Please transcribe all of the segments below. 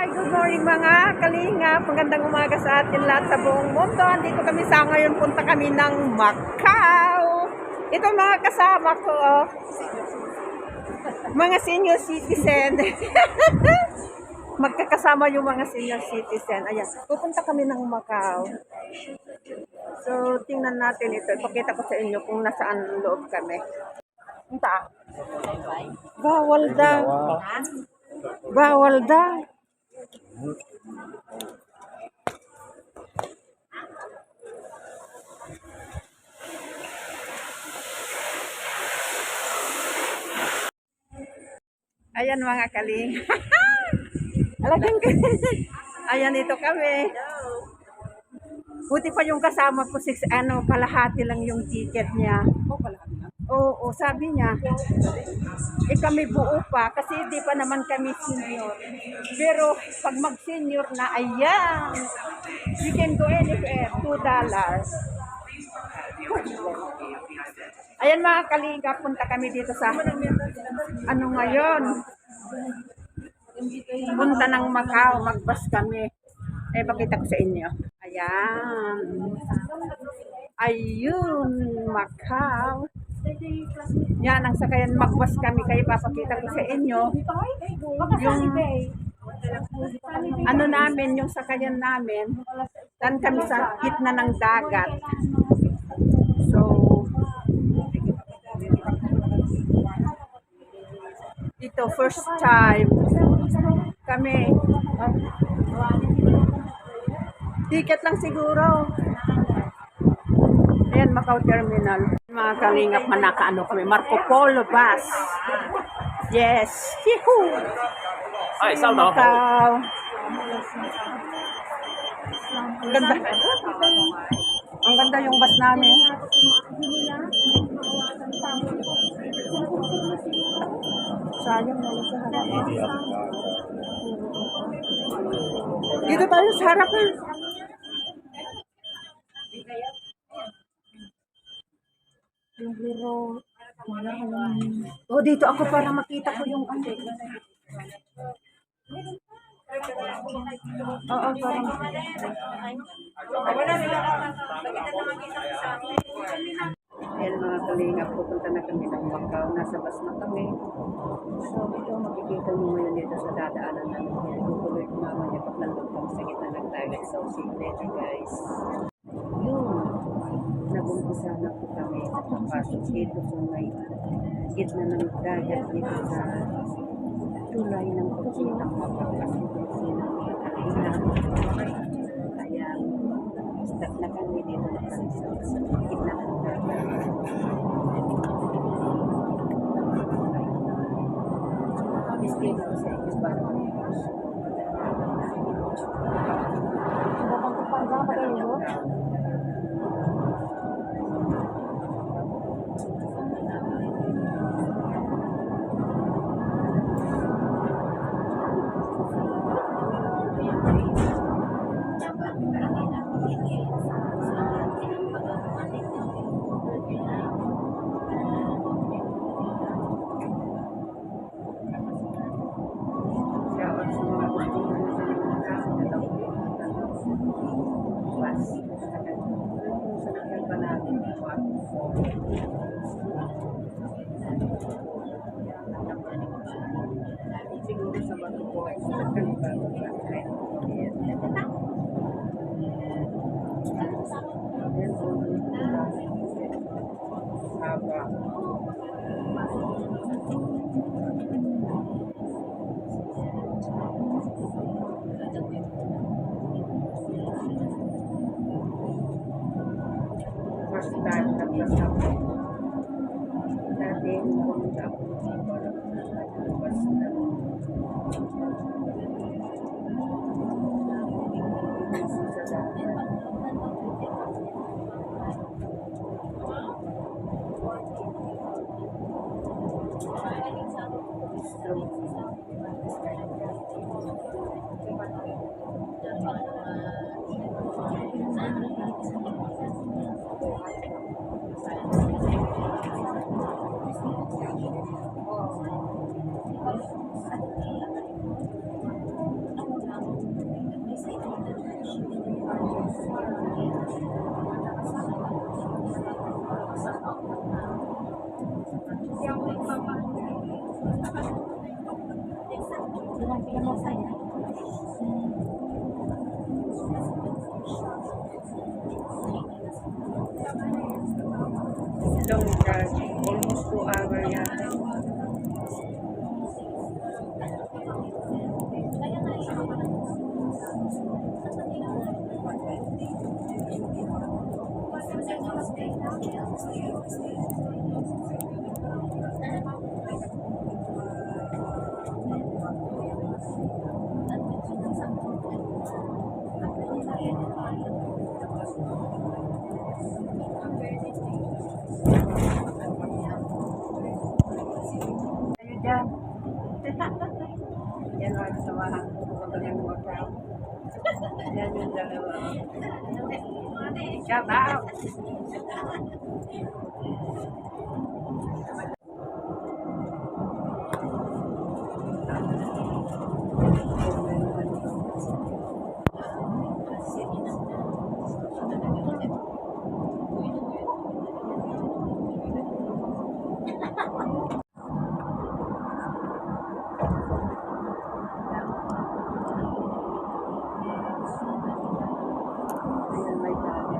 Hi, good morning mga kalingap. Magandang umaga sa atin lahat sa buong mundo. Andito kami sa ngayon, punta kami ng Macau. Ito mga kasama ko, oh. Mga senior citizen. Magkakasama yung mga senior citizen. Ayan, pupunta kami ng Macau. So, tingnan natin ito. Ipakita ko sa inyo kung nasaan loob kami. Punta. Bawal daw. Bawal daw. Ayan mga kaling. Alagang ayan ito kami. Buti pa yung kasama ko, kalahati lang yung ticket niya. Oo, sabi niya. Kami buo pa kasi di pa naman kami senior. Pero pag mag-senior na, ayan. You can go anywhere, $2. Ayan mga kalinga, punta kami dito sa ano ngayon? Punta ng Macau, magbas kami. Pakita ko sa inyo. Ayan. Ayun, Macau. Yan, ang sakayan magbas kami. Kaya papakita ko sa inyo yung ano namin, yung sakayan namin. Dan kami sa gitna ng dagat. So, dito, first time kami. Ticket lang siguro. Ayan, Macau Terminal. Mga kalingap, manakaano kami. Marco Polo bus. Yes. Hihu! Ay, sao đó? Macau. Ang ganda. Ang ganda yung bus namin. Sayang na sa harap. Dito tayo sa harap. Oh, dito ako para makita ko yung ano. Oo, parang ayan mga kalingap, pupunta na kami ng Macau. Nasa bus na kami. So, ito makikita nyo ngayon dito sa dadaanan namin. Tutuloy ko mamaya pag nandun kami sa gitna ng dagat. So, see you later guys. Yun. Nag-umpisa na po kami. Napapasok dito sa may gitna ng dagat dito sa tulay ng pagkitang mapapasok kasi ng mga kalingap. Ayan. Start na kami dito na kami sa gitna ng dagat. Dito sa inyo ba? Siguro sa bato po ay first time nagpasama. Dati, pumunta ako basta Long drive. Almost 2 hours yata. Ayun dyan. Yan ang samahan ko. Pupunta ng mga crowd. Yan yung dalawa. Shout out! Ayan, may gabi.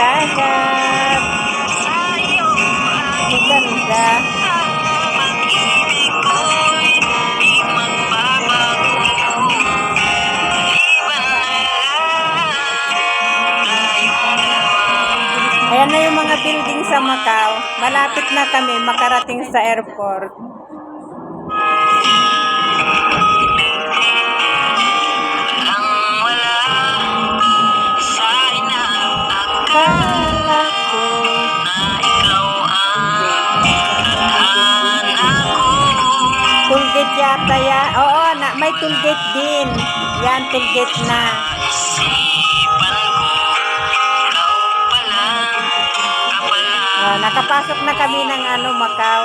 dagat. Maganda. Ayan na yung mga building sa Macau. Malapit na kami makarating sa airport. Akala ko tollgate yata yan. Oo, may tollgate din. Yan, tollgate na. Nakapasok na kami ng Macau.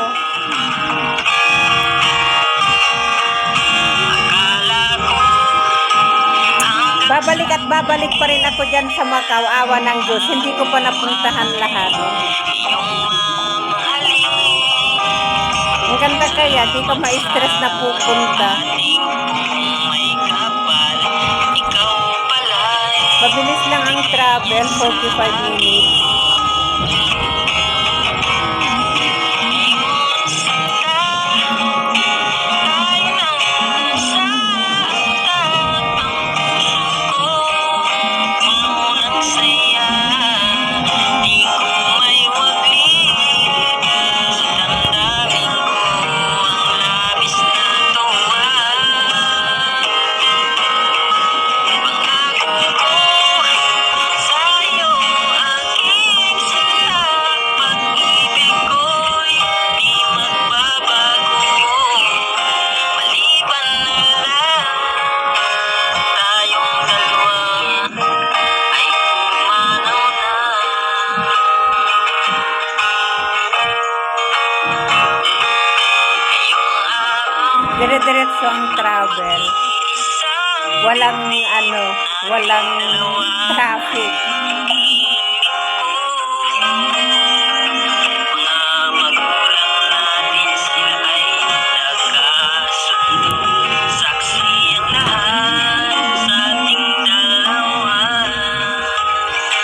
Babalik at babalik pa rin ako dyan sa Macau. Awa ng Diyos. Hindi ko pa napuntahan lahat. Ang ganda kaya, di ka ma-stress na pupunta. Mabilis lang ang travel, 45 minutes. Dire-diretso ang travel. Walang walang traffic.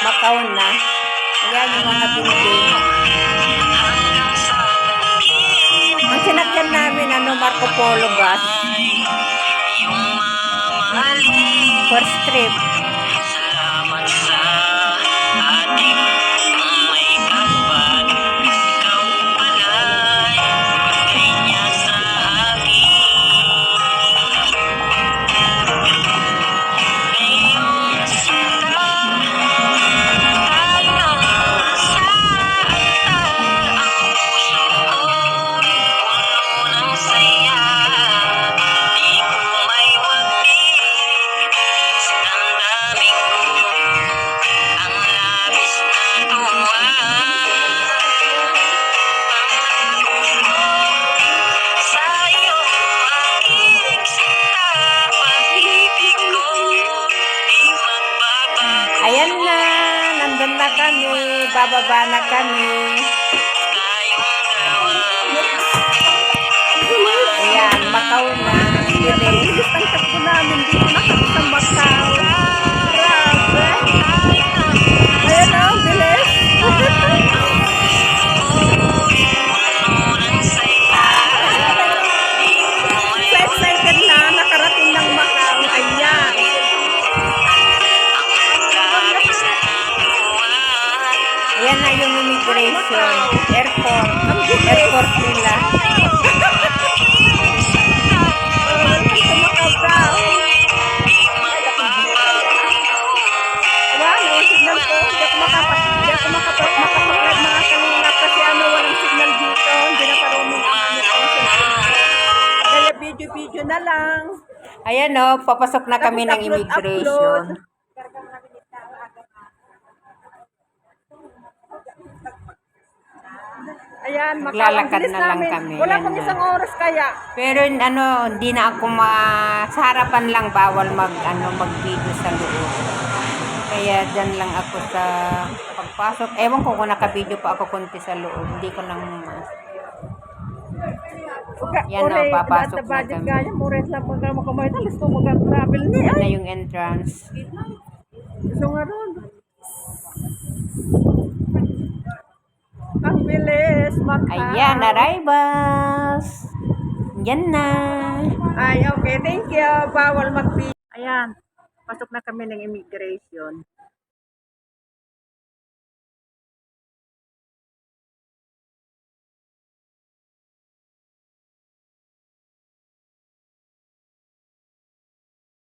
Macau na. Ayan yung mga building. Ang sinakyan namin, Marco Polo bus. First trip. Ayan na, nandun na kami, bababa na kami. Ayan, Macau na. Bilis ang takbo namin dito na kami sa Macau. Grabe. Ayan na, bilis. So excited na, nakarating ng Macau. Ayan. Ayan na yung immigration, airport nila. Video na lang. Ayan papasok na kami ng immigration. Ayan, maglalakad na lang kami. Wala pang isang oras kaya. Pero hindi na ako sa harapan lang bawal mag-video sa loob. Kaya dyan lang ako sa pagpasok. Ewan ko kung naka-video pa ako kunti sa loob. Hindi ko nang yan papasok na kami. Yan na yung entrance. So nga ron. Ang bilis, Macau. Ayan, arrivals. Yan na. Ay, okay. Thank you. Bawal mag-video. Ayan. Pasok na kami ng immigration.